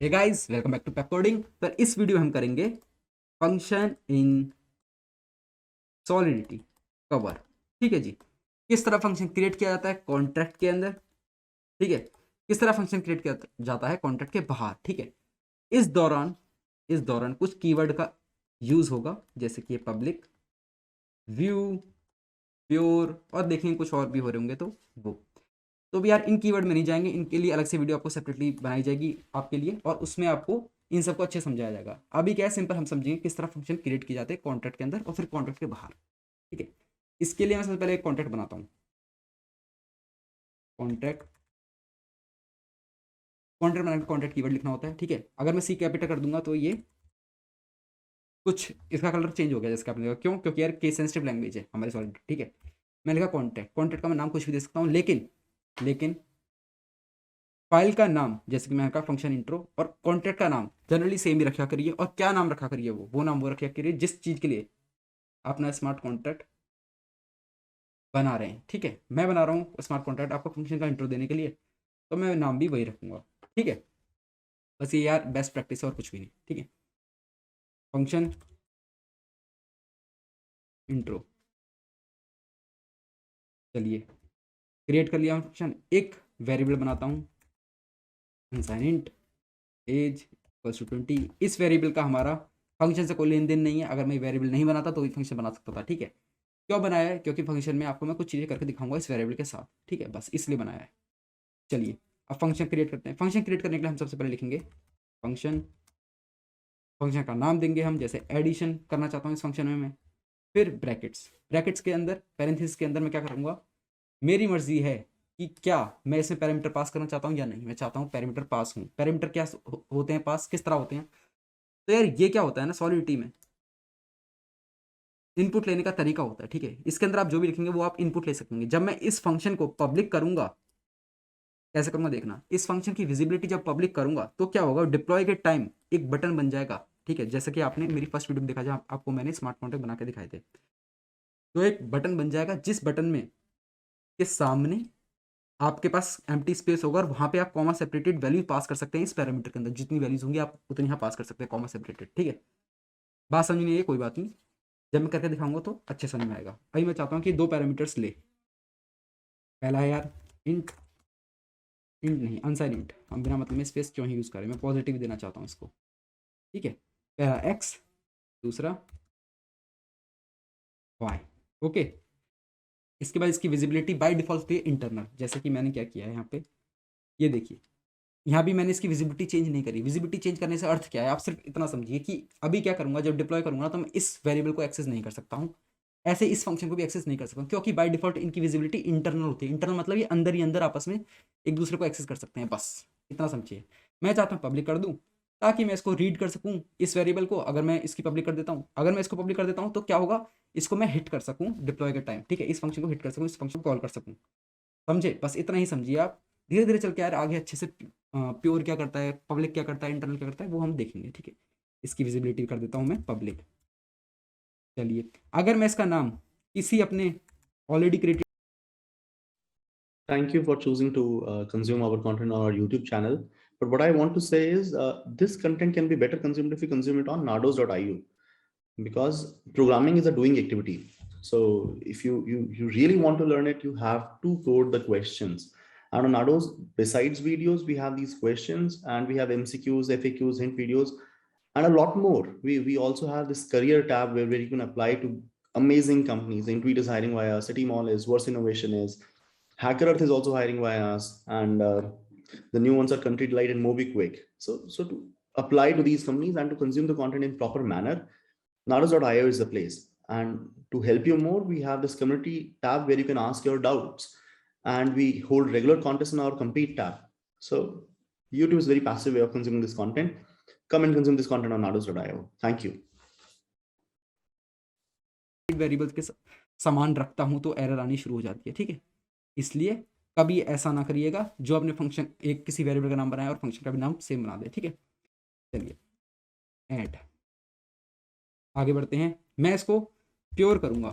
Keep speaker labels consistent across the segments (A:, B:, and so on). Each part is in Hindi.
A: Hey guys, welcome back to Pepcoding. पर इस वीडियो में हम करेंगे फंक्शन इन सॉलिडिटी कवर। ठीक है जी। किस तरह फंक्शन क्रिएट किया जाता है कॉन्ट्रैक्ट के अंदर। ठीक है। किस तरह फंक्शन क्रिएट किया जाता है कॉन्ट्रैक्ट के बाहर। ठीक है। इस दौरान कुछ कीवर्ड का यूज होगा, जैसे कि पब्लिक, व्यू, प्योर, और देखेंगे कुछ और भी हो रहे होंगे तो वो। तो भी यार इन कीवर्ड में नहीं जाएंगे, इनके लिए अलग से वीडियो आपको सेपरेटली बनाई जाएगी आपके लिए, और उसमें आपको इन सबको अच्छे समझाया जाएगा। अभी क्या है, सिंपल हम समझेंगे किस तरह फंक्शन क्रिएट किए जाते हैं कॉन्ट्रैक्ट के अंदर और फिर कॉन्ट्रैक्ट के बाहर। ठीक है। इसके लिए मैं सबसे पहले एक कॉन्ट्रैक्ट बनाता हूँ। कॉन्ट्रैक्ट कॉन्ट्रैक्ट बनाने कॉन्ट्रैक्ट कीवर्ड लिखना होता है। ठीक है। अगर मैं सी कैपिटल कर दूंगा तो ये कुछ इसका कलर चेंज हो गया, जैसे आपने देखा। क्यों? क्योंकि यार केस सेंसिटिव लैंग्वेज है हमारी सॉलिड। ठीक है। मैं लिखा कॉन्ट्रैक्ट। कॉन्ट्रैक्ट का मैं नाम कुछ भी दे सकता हूँ, लेकिन लेकिन फाइल का नाम, जैसे कि मैंने कहा फंक्शन इंट्रो, और कॉन्ट्रैक्ट का नाम जनरली सेम ही रखा करिए। और क्या नाम रखा करिए, वो नाम वो रखा करिए जिस चीज़ के लिए अपना स्मार्ट कॉन्ट्रैक्ट बना रहे हैं। ठीक है। मैं बना रहा हूँ स्मार्ट कॉन्ट्रैक्ट आपको फंक्शन का इंट्रो देने के लिए, तो मैं नाम भी वही रखूँगा। ठीक है। बस ये यार बेस्ट प्रैक्टिस है और कुछ भी नहीं। ठीक है। फंक्शन इंट्रो, चलिए क्रिएट कर लिया फंक्शन। एक वेरिएबल बनाता हूँ, unsigned int age equals to 20। इस वेरिएबल का हमारा फंक्शन से कोई लेन देन नहीं है। अगर मैं वेरिएबल नहीं बनाता तो भी फंक्शन बना सकता था। ठीक है। क्यों बनाया है? क्योंकि फंक्शन में आपको मैं कुछ चीज़ें करके दिखाऊंगा इस वेरिएबल के साथ। ठीक है, बस इसलिए बनाया है। चलिए अब फंक्शन क्रिएट करते हैं। फंक्शन क्रिएट करने के लिए हम सबसे पहले लिखेंगे फंक्शन। फंक्शन का नाम देंगे हम, जैसे एडिशन करना चाहता हूँ इस फंक्शन में मैं। फिर ब्रैकेट्स, ब्रैकेट्स के अंदर पैरेंथेसिस के अंदर मैं क्या करूँगा, मेरी मर्जी है कि क्या मैं इसमें पैरामीटर पास करना चाहता हूँ या नहीं। मैं चाहता हूँ पैरामीटर पास हूँ। पैरामीटर क्या होते हैं पास, किस तरह होते हैं? तो यार ये क्या होता है ना, सॉलिडिटी में इनपुट लेने का तरीका होता है। ठीक है। इसके अंदर आप जो भी लिखेंगे वो आप इनपुट ले सकेंगे। जब मैं इस फंक्शन को पब्लिक करूंगा, कैसे करूंगा देखना, इस फंक्शन की विजिबिलिटी जब पब्लिक करूंगा तो क्या होगा, डिप्लॉय के टाइम एक बटन बन जाएगा। ठीक है। जैसे कि आपने मेरी फर्स्ट वीडियो में देखा, जहाँ आपको मैंने स्मार्ट कॉन्ट्रैक्ट बना के दिखाए थे, तो एक बटन बन जाएगा जिस बटन में के सामने आपके पास एम्प्टी स्पेस होगा, और वहां पे आप कॉमा सेपरेटेड वैल्यू पास कर सकते हैं। इस पैरामीटर के अंदर जितनी वैल्यूज होंगी आप उतनी यहाँ पास कर सकते हैं, कॉमा सेपरेटेड। ठीक है। बात समझ नहीं है, कोई बात नहीं, जब मैं करके दिखाऊंगा तो अच्छे समझ में आएगा। अभी मैं चाहता हूँ कि दो पैरामीटर्स ले। पहला है यार इंट, इंट नहीं अनसाइन इंट। हम बिना मतलब में स्पेस क्यों ही यूज़ करें, मैं पॉजिटिव देना चाहता हूँ इसको। ठीक है। पहला एक्स, दूसरा वाई। ओके। इसके बाद इसकी विजिबिलिटी बाय डिफॉल्ट होती है इंटरनल, जैसे कि मैंने क्या किया है यहाँ पे, ये देखिए। यहाँ भी मैंने इसकी विजिबिलिटी चेंज नहीं करी। विजिबिलिटी चेंज करने से अर्थ क्या है, आप सिर्फ इतना समझिए कि अभी क्या करूंगा, जब डिप्लॉय करूंगा तो मैं इस वेरिएबल को एक्सेस नहीं कर सकता हूँ, ऐसे इस फंक्शन को भी एक्सेस नहीं कर सकता हूँ, क्योंकि बाय डिफॉल्ट इनकी विजिबिलिटी इंटरनल होती है। इंटरनल मतलब ये अंदर ही अंदर आपस में एक दूसरे को एक्सेस कर सकते हैं, बस इतना समझिए। मैं चाहता हूँ पब्लिक कर दूँ ताकि मैं इसको रीड कर सकूँ इस वेरिएबल को। अगर मैं इसकी पब्लिक कर देता हूँ, अगर मैं इसको पब्लिक कर देता हूँ तो क्या होगा, इसको मैं हिट कर सकूँ डिप्लॉय के टाइम। ठीक है। इस फंक्शन को हिट कर सकूँ, इस फंक्शन को कॉल कर सकूँ। समझे? बस इतना ही समझिए आप। धीरे धीरे चल के यार आगे अच्छे से प्योर क्या करता है, पब्लिक क्या करता है, इंटरनल क्या करता है, वो हम देखेंगे। ठीक है। इसकी विजिबिलिटी कर देता हूँ मैं पब्लिक। चलिए, अगर मैं इसका नाम किसी अपने already created.
B: Thank you for choosing to consume our content on our YouTube channel. But what I want to say is this content can be better consumed if you consume it on nados.io, because programming is a doing activity. So if you really want to learn it, you have to code the questions. And on Nados, besides videos, we have these questions and we have MCQs, FAQs, hint videos, and a lot more. We also have this career tab where you can apply to amazing companies. Intuit is hiring via us, City Mall is, Verse Innovation is, Hacker Earth is also hiring via us, and the new ones are Country Delight and MobiQuick. So to apply to these companies and to consume the content in proper manner, Nados.io is the place. And to help you more, we have this community tab where you can ask your doubts, and we hold regular contests in our compete tab. So YouTube is a very passive way of consuming this content. Come and consume this content on Nados.io. Thank you.
A: Variables के समान रखता हूँ तो एरर आनी शुरू हो जाती है। ठीक है। इसलिए कभी ऐसा ना करिएगा जो अपने फंक्शन एक किसी वेरिएबल का नाम बनाए और फंक्शन का भी नाम सेम बना दे। ठीक है। चलिए ऐड, आगे बढ़ते हैं। मैं इसको प्योर करूंगा।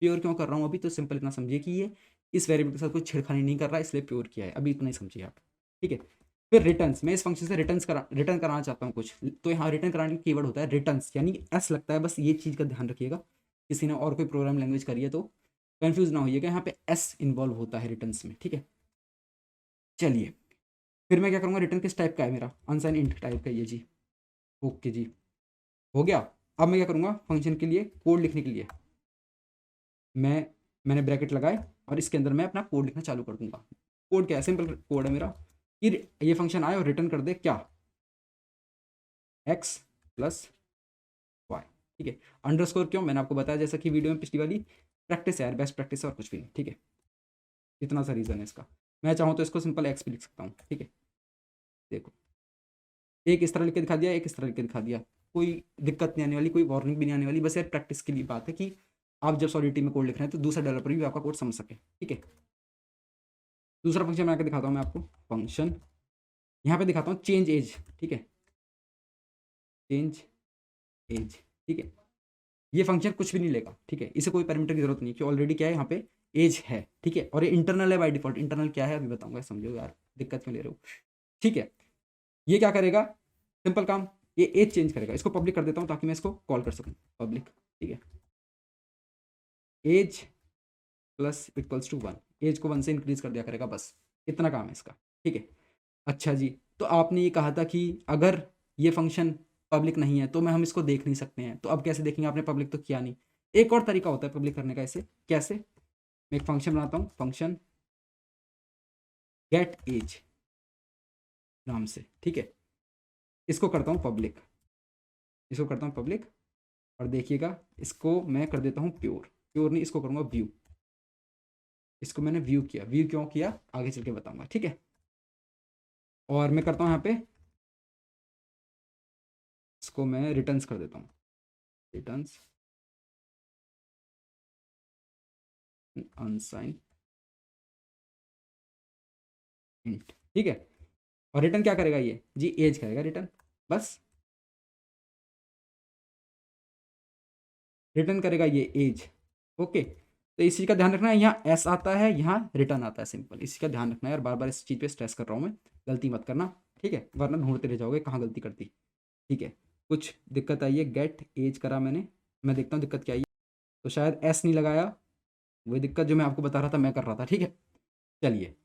A: प्योर क्यों कर रहा हूँ अभी, तो सिंपल इतना समझिए कि ये इस वेरिएबल के साथ कोई छेड़खानी नहीं कर रहा है, इसलिए प्योर किया है। अभी इतना ही समझिए आप। ठीक है। फिर रिटर्न्स, मैं इस फंक्शन से रिटर्न कराना चाहता हूँ कुछ, तो यहाँ रिटर्न कराने का कीवर्ड होता है रिटर्न्स, यानी एस लगता है, बस ये चीज़ का ध्यान रखिएगा, किसी ने और कोई प्रोग्राम लैंग्वेज करी है तो कंफ्यूज ना होइएगा, यहाँ पे एस इन्वॉल्व होता है रिटर्न्स में, ठीक है। चलिए, फिर मैं क्या करूँगा, रिटर्न किस टाइप का है मेरा, अनसाइन इंट टाइप का, ये जी, ओके जी, हो गया। अब मैं क्या करूँगा, फंक्शन के लिए कोड लिखने के लिए मैंने ब्रैकेट लगाए और इसके अंदर मैं अपना कोड लिखना चालू कर दूंगा। कोड क्या है, सिंपल कोड है मेरा कि ये फंक्शन आए और रिटर्न कर दे क्या, x प्लस वाई, ठीक है। अंडरस्कोर क्यों, मैंने आपको बताया जैसा कि वीडियो में पिछली वाली, प्रैक्टिस है यार, बेस्ट प्रैक्टिस है और कुछ भी नहीं, ठीक है। इतना सा रीज़न है इसका। मैं चाहूँ तो इसको सिंपल एक्स भी लिख सकता हूँ, ठीक है। देखो, एक इस तरह लिख के दिखा दिया, एक इस तरह लिख के दिखा दिया, कोई दिक्कत नहीं आने वाली, कोई वार्निंग भी नहीं आने वाली, बस यार प्रैक्टिस के लिए बात है कि आप जब सॉलिडिटी में कोड लिख रहे हैं तो दूसरा डेवलपर भी आपका कोड समझ सके, ठीक है। दूसरा फंक्शन मैं आके दिखाता हूँ मैं आपको, फंक्शन यहाँ पे दिखाता हूँ चेंज एज, ठीक है, चेंज एज, ठीक है। ये फंक्शन कुछ भी नहीं लेगा, ठीक है, इसे कोई पैरामीटर की जरूरत नहीं है कि ऑलरेडी क्या है यहाँ पे एज है, ठीक है। और ये इंटरनल है बाय डिफॉल्ट, इंटरनल क्या है अभी बताऊंगा, समझो यार, दिक्कत क्यों ले रहे हो, ठीक है। ये क्या करेगा, सिंपल काम, ये एज चेंज करेगा, इसको पब्लिक कर देता हूँ ताकि मैं इसको कॉल कर सकूँ, पब्लिक, ठीक है। Age plus equals to 1, age को 1 से इंक्रीज कर दिया करेगा, बस इतना काम है इसका, ठीक है। अच्छा जी, तो आपने ये कहा था कि अगर ये फंक्शन पब्लिक नहीं है तो हम इसको देख नहीं सकते हैं, तो अब कैसे देखेंगे, आपने पब्लिक तो किया नहीं। एक और तरीका होता है पब्लिक करने का, इसे कैसे, मैं एक फंक्शन बनाता हूँ, फंक्शन गेट एज नाम से, ठीक है। इसको करता हूँ पब्लिक, इसको करता हूँ पब्लिक, और देखिएगा इसको मैं कर देता हूँ प्योर, प्योर नहीं, इसको करूँगा व्यू, इसको मैंने व्यू किया, व्यू क्यों किया आगे चल के बताऊंगा, ठीक है। और मैं करता हूँ यहाँ पे, इसको मैं रिटर्न्स कर देता हूँ, रिटर्न्स अनसाइन इंट, ठीक है। और रिटर्न क्या करेगा ये जी, एज करेगा रिटर्न, बस रिटर्न करेगा ये एज, ओके। तो इस चीज़ का ध्यान रखना है, यहाँ एस आता है, यहाँ रिटर्न आता है, सिंपल इसी का ध्यान रखना है यार, बार बार इस चीज़ पे स्ट्रेस कर रहा हूँ मैं, गलती मत करना, ठीक है, वरना ढूंढते रह जाओगे कहाँ गलती करती, ठीक है। कुछ दिक्कत आई है, गेट एज करा मैंने, मैं देखता हूँ दिक्कत क्या आई है, तो शायद एस नहीं लगाया, वही दिक्कत जो मैं आपको बता रहा था मैं कर रहा था, ठीक है। चलिए,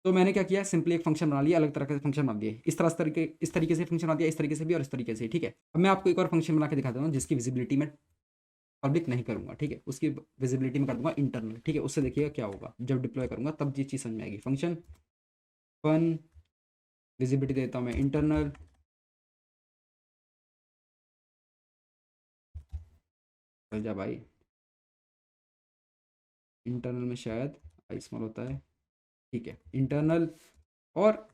A: तो मैंने क्या किया, सिंपली एक फंक्शन बना लिया, अलग तरह के फंक्शन बना दिए, इस तरीके से फंक्शन बना दिया, इस तरीके से भी और इस तरीके से, ठीक है। अब मैं आपको एक और फंक्शन बना के दिखाता हूँ जिसकी विजिबिलिटी में पब्लिक नहीं करूंगा, ठीक है, उसकी विजिबिलिटी में कर दूंगा इंटरनल, ठीक है। उससे देखिएगा क्या होगा, जब डिप्लॉय करूंगा तब ये चीज़ समझ में आएगी। फंक्शन फन विजिबिलिटी देता हूँ मैं इंटरनल, चल जा भाई, इंटरनल में शायद आई स्मॉल होता है, ठीक है, इंटरनल। और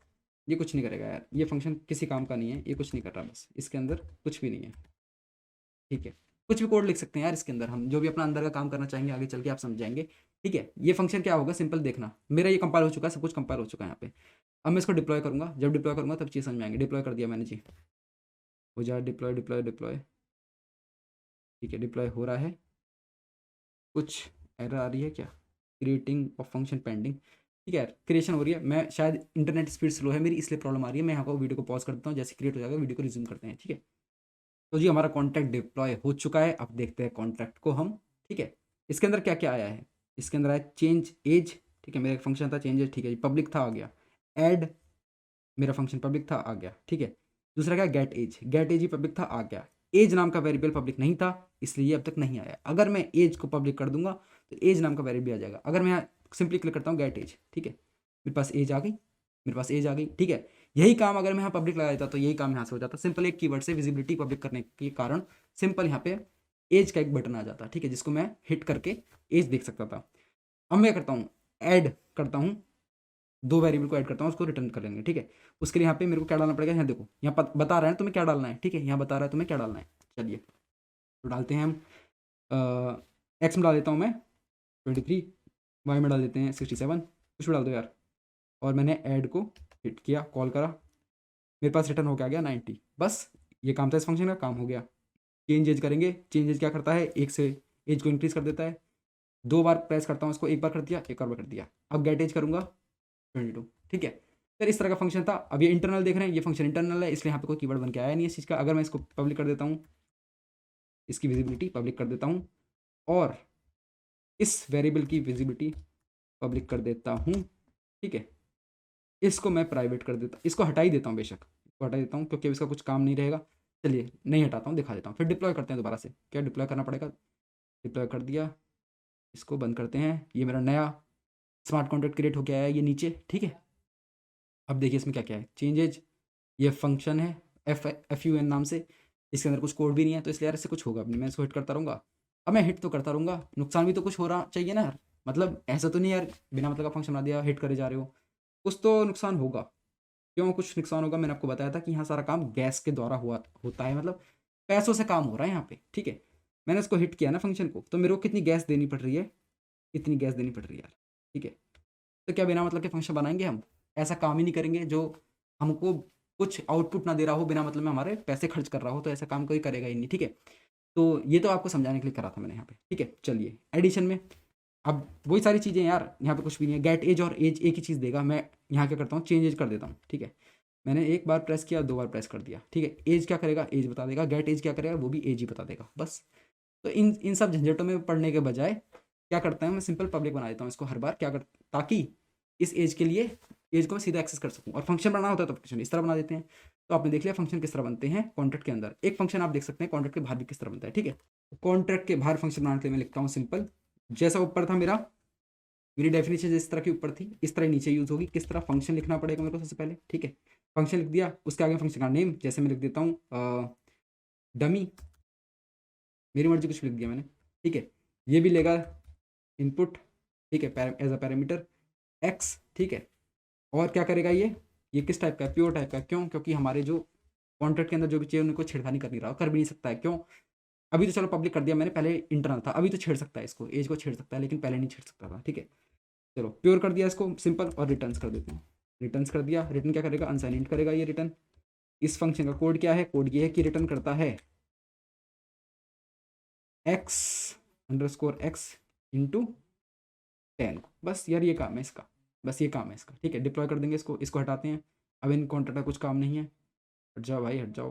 A: ये कुछ नहीं करेगा यार, ये फंक्शन किसी काम का नहीं है, ये कुछ नहीं कर रहा, बस इसके अंदर कुछ भी नहीं है, ठीक है। कुछ भी कोड लिख सकते हैं यार इसके अंदर, हम जो भी अपना अंदर का काम करना चाहेंगे आगे चल के आप समझ जाएंगे, ठीक है। ये फंक्शन क्या होगा, सिंपल देखना, मेरा ये कंपाइल हो चुका है, सब कुछ कंपाइल हो चुका है यहाँ पे। अब मैं इसको डिप्लॉय करूंगा, जब डिप्लॉय करूंगा तब चीज़ समझ में आएंगे। डिप्लॉय कर दिया मैंने जी, हो जाए डिप्लॉय डिप्लॉय डिप्लॉय, ठीक है, डिप्लॉय हो रहा है। कुछ एरर आ रही है क्या, क्रिएटिंग ऑफ फंक्शन पेंडिंग, ठीक है, क्रिएशन हो रही है, मैं शायद इंटरनेट स्पीड स्लो है मेरी इसलिए प्रॉब्लम आ रही है, मैं यहाँ को वीडियो को पॉज कर देता हूँ, जैसे क्रिएट हो जाएगा वीडियो को रिज्यूम करते हैं, ठीक है। तो जी हमारा कॉन्ट्रैक्ट डिप्लॉय हो चुका है, अब देखते हैं कॉन्ट्रैक्ट को हम, ठीक है। इसके अंदर क्या क्या आया है, इसके अंदर आया चेंज एज, ठीक है, मेरा एक फंक्शन था चेंज एज, ठीक है, पब्लिक था आ गया, ऐड मेरा फंक्शन पब्लिक था आ गया, ठीक है। दूसरा क्या, गेट एज ही पब्लिक था आ गया, एज नाम का वेरिएबल पब्लिक नहीं था इसलिए ये अब तक नहीं आया। अगर मैं एज को पब्लिक कर दूंगा तो एज नाम का वेरिएबल आ जाएगा। अगर मैं सिंपली क्लिक करता हूँ गेट एज, ठीक है, मेरे पास एज आ गई, मेरे पास एज आ गई, ठीक है। यही काम अगर मैं यहाँ पब्लिक लगा देता तो यही काम यहाँ से हो जाता, सिंपल एक कीवर्ड से विजिबिलिटी पब्लिक करने के कारण सिंपल यहाँ पे एज का एक बटन आ जाता, ठीक है, जिसको मैं हिट करके एज देख सकता था। अब मैं करता हूँ ऐड करता हूँ, दो वेरिएबल को ऐड करता हूँ, उसको रिटर्न कर लेंगे, ठीक है। उसके लिए यहाँ पे मेरे को क्या डालना पड़ेगा, यहाँ देखो यहाँ बता रहा है तुम्हें क्या डालना है, ठीक है, यहाँ बता रहा है तुम्हें क्या डालना है। चलिए तो डालते हैं हम, एक्स में डाल देता हूँ मैं 23, वाई में डाल देते हैं 67, कुछ भी डाल दो यार। और मैंने ऐड को हिट किया, कॉल करा, मेरे पास रिटर्न होकर आ गया 90, बस ये काम था इस फंक्शन का, काम हो गया। चेंज एज करेंगे, चेंज एज क्या करता है, एक से एज को इंक्रीज कर देता है, दो बार प्रेस करता हूँ इसको, एक बार कर दिया, एक और बार कर दिया। अब गेट एज करूँगा 22, ठीक है। फिर इस तरह का फंक्शन था। अब ये इंटरनल देख रहे हैं, ये फंक्शन इंटरनल है, इसलिए यहाँ पे कोई कीवर्ड बन के आया नहीं है इस चीज़ का। अगर मैं इसको पब्लिक कर देता हूँ, इसकी विजिबिलिटी पब्लिक कर देता हूँ और इस वेरिएबल की विजिबिलिटी पब्लिक कर देता हूँ, ठीक है, इसको मैं प्राइवेट कर देता, इसको हटा ही देता हूँ, बेशक इसको हटा देता हूँ क्योंकि अब इसका कुछ काम नहीं रहेगा। चलिए नहीं हटाता हूँ, दिखा देता हूँ। फिर डिप्लॉय करते हैं दोबारा से। क्या डिप्लॉय करना पड़ेगा, डिप्लॉय कर दिया, इसको बंद करते हैं। ये मेरा नया स्मार्ट कॉन्ट्रैक्ट क्रिएट हो गया है ये नीचे, ठीक है। अब देखिए इसमें क्या क्या है, चेंजेज, ये फंक्शन है FUN नाम से, इसके अंदर कुछ कोड भी नहीं है, तो इसलिए यार इससे कुछ होगा नहीं। मैं इसको हिट करता रहूँगा, अब मैं हिट तो करता रहूँगा, नुकसान भी तो कुछ हो रहा चाहिए ना यार। मतलब ऐसा तो नहीं यार बिना मतलब का फंक्शन बना दिया, हिट करे जा रहे हो, कुछ तो नुकसान होगा। क्यों कुछ नुकसान होगा, मैंने आपको बताया था कि यहाँ सारा काम गैस के द्वारा हुआ होता है, मतलब पैसों से काम हो रहा है यहाँ पे, ठीक है। मैंने इसको हिट किया ना फंक्शन को, तो मेरे को कितनी गैस देनी पड़ रही है, इतनी गैस देनी पड़ रही है यार, ठीक है। तो क्या बिना मतलब के फंक्शन बनाएंगे हम, ऐसा काम ही नहीं करेंगे जो हमको कुछ आउटपुट ना दे रहा हो, बिना मतलब में हमारे पैसे खर्च कर रहा हो, तो ऐसा काम कोई करेगा ही नहीं, ठीक है। तो ये तो आपको समझाने के लिए करा था मैंने यहाँ पे, ठीक है। चलिए एडिशन में अब वही सारी चीज़ें यार, यहाँ पे कुछ भी नहीं है, गेट एज और एज एक ही चीज़ देगा। मैं यहाँ क्या करता हूँ, चेंज एज कर देता हूँ, ठीक है। मैंने एक बार प्रेस किया, दो बार प्रेस कर दिया, ठीक है। एज क्या करेगा, एज बता देगा, गेट एज क्या करेगा, वो भी एज ही बता देगा, बस। तो इन इन सब झंझटों में पढ़ने के बजाय क्या करता हूँ, मैं सिंपल पब्लिक बना देता हूँ इसको हर बार, क्या कर, ताकि इस एज के लिए एज को मैं सीधा एक्सेस कर सकूँ। और फंक्शन बनाना होता है तो फंक्शन इस तरह बना देते हैं। तो आपने देख लिया फंक्शन किस तरह बनते हैं कॉन्ट्रैक्ट के अंदर। एक फंक्शन आप देख सकते हैं कॉन्ट्रैक्ट के बाहर भी किस तरह बनता है, ठीक है। कॉन्ट्रैक्ट के बाहर फंक्शन बनाने के लिए मैं लिखता हूँ सिंपल, जैसा ऊपर था मेरा, मेरी डेफिनेशन जिस तरह की ऊपर थी इस तरह नीचे यूज होगी। किस तरह, फंक्शन लिखना पड़ेगा मेरे को सबसे पहले, ठीक है। फंक्शन लिख दिया, उसके आगे फंक्शन का नेम, जैसे मैं लिख देता हूँ डमी, मेरी मर्जी कुछ लिख दिया मैंने, ठीक है। ये भी लेगा इनपुट, ठीक है, एज अ पैरामीटर एक्स, ठीक है। और क्या करेगा ये किस टाइप का है, प्योर टाइप का। क्यों, क्योंकि हमारे जो कॉन्ट्रैक्ट के अंदर जो भी चाहिए उनको छेड़खानी कर नहीं रहा, कर भी नहीं सकता है। क्यों, अभी तो चलो पब्लिक कर दिया मैंने, पहले इंटरनल था, अभी तो छेड़ सकता है इसको, एज को छेड़ सकता है, लेकिन पहले नहीं छेड़ सकता था, ठीक है। चलो प्योर कर दिया इसको सिंपल, और रिटर्न्स कर देते हैं। रिटर्न्स कर दिया, रिटर्न क्या करेगा, अनसाइन इंट करेगा ये रिटर्न। इस फंक्शन का कोड क्या है, कोड ये है कि रिटर्न करता है एक्स अंडरस्कोर एक्स इंटू 10 को, बस यार ये काम है इसका, बस ये काम है इसका, ठीक है। डिप्लॉय कर देंगे इसको, इसको हटाते हैं। अब इन कॉन्ट्रैक्ट का कुछ काम नहीं है, हट जाओ भाई हट जाओ,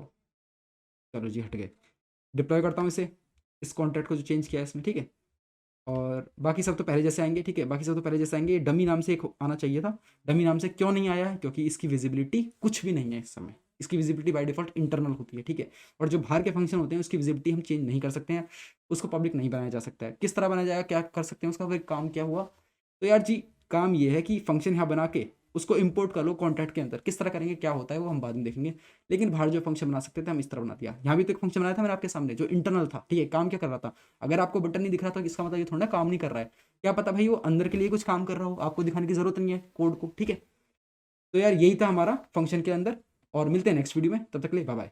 A: चलो जी हट गए। डिप्लॉय करता हूँ इसे, इस कॉन्ट्रैक्ट को जो चेंज किया है इसमें, ठीक है। और बाकी सब तो पहले जैसे आएंगे, ठीक है, बाकी सब तो पहले जैसे आएंगे। डमी नाम से एक आना चाहिए था, डमी नाम से क्यों नहीं आया है, क्योंकि इसकी विजिबिलिटी कुछ भी नहीं है इस समय। इसकी विजिबिलिटी बाय डिफॉल्ट इंटरनल होती है, ठीक है। और जो बाहर के फंक्शन होते हैं उसकी विजिबिलिटी हम चेंज नहीं कर सकते हैं, उसको पब्लिक नहीं बनाया जा सकता है। किस तरह बनाया जाएगा, क्या कर सकते हैं उसका, फिर काम क्या हुआ। तो यार जी काम ये है कि फंक्शन यहाँ बना के उसको इंपोर्ट कर लो कॉन्ट्रैक्ट के अंदर। किस तरह करेंगे, क्या होता है वो हम बाद में देखेंगे, लेकिन बाहर जो फंक्शन बना सकते थे हम इस तरह बना दिया। यहाँ भी तो एक फंक्शन बनाया था मैंने आपके सामने जो इंटरनल था, ठीक है। काम क्या कर रहा था, अगर आपको बटन नहीं दिख रहा था इसका मतलब ये थोड़ा ना काम नहीं कर रहा है, क्या पता भाई वो अंदर के लिए कुछ काम कर रहा हो, आपको दिखाने की जरूरत नहीं है कोड को, ठीक है। तो यार यही था हमारा फंक्शन के अंदर, और मिलते हैं नेक्स्ट वीडियो में, तब तक के लिए बाय बाय।